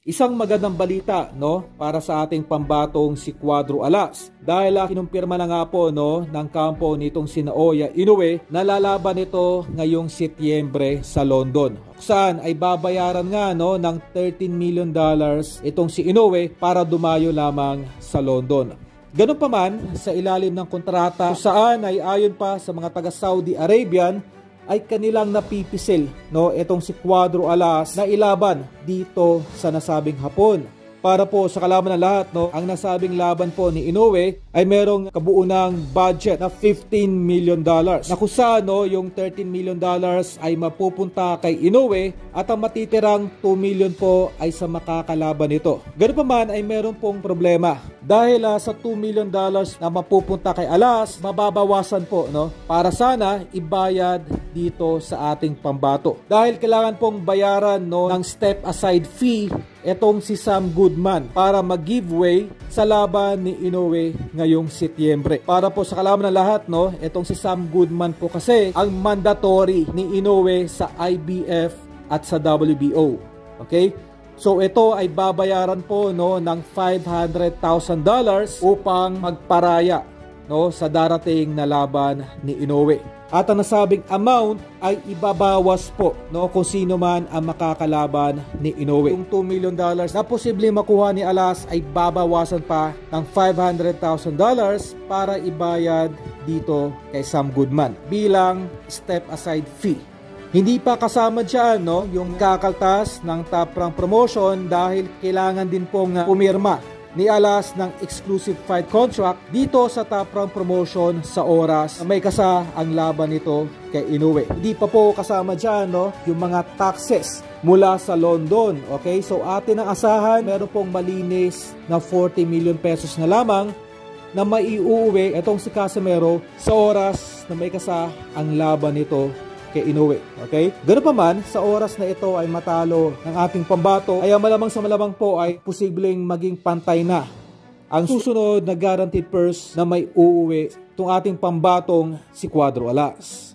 Isang magandang balita, no, para sa ating pambatong si Cuadro Alas. Dahil kinumpirma na nga po, no, ng kampo nitong si Naoya Inoue na lalaban ito ngayong Setyembre sa London. Saan ay babayaran nga, no, ng $13 million itong si Inoue para dumayo lamang sa London. Ganun pa man, sa ilalim ng kontrata saan ay ayon pa sa mga taga Saudi Arabian ay kanilang napipisil, no, itong si Cuadro Alas na ilaban dito sa nasabing hapon. Para po sa kalaman ng lahat, no, ang nasabing laban po ni Inoue ay merong kabuunang budget na $15 million. Na kung saan, no, yung $13 million ay mapupunta kay Inoue at ang matitirang $2 million po ay sa makakalaban nito. Ganun pa man ay meron pong problema. Dahil sa $2 million na mapupunta kay Alas, mababawasan po, no, para sana ibayad dito sa ating pambato. Dahil kailangan pong bayaran, no, ng step aside fee etong si Sam Goodman para mag-giveaway sa laban ni Inoue ngayong Setyembre. Para po sa kalaman ng lahat, no, etong si Sam Goodman po kasi ang mandatory ni Inoue sa IBF at sa WBO. Okay? So ito ay babayaran po, no, ng $500,000 upang magparaya, no, sa darating na laban ni Inoue. At ang nasabing amount ay ibabawas po, no, kung sino man ang makakalaban ni Inoue. Yung $2 million na posibleng makuha ni Alas ay babawasan pa ng $500,000 para ibayad dito kay Sam Goodman bilang step aside fee. Hindi pa kasama dyan, no, yung kakaltas ng Top Rank Promotion dahil kailangan din pong pumirma ni Alas ng exclusive fight contract dito sa Top Rank Promotion sa oras na may kasa ang laban nito kay Inoue. Hindi pa po kasama dyan, no, yung mga taxes mula sa London. Okay, so atin ang asahan, meron pong malinis na 40 million pesos na lamang na maiuwi itong si Casimero sa oras na may kasa ang laban nito kay Inoue. Okay? Ganun pa man, sa oras na ito ay matalo ng ating pambato, ay malamang sa malamang po ay posibleng maging pantay na ang susunod na guaranteed purse na may uuwi itong ating pambatong si Cuadro Alas.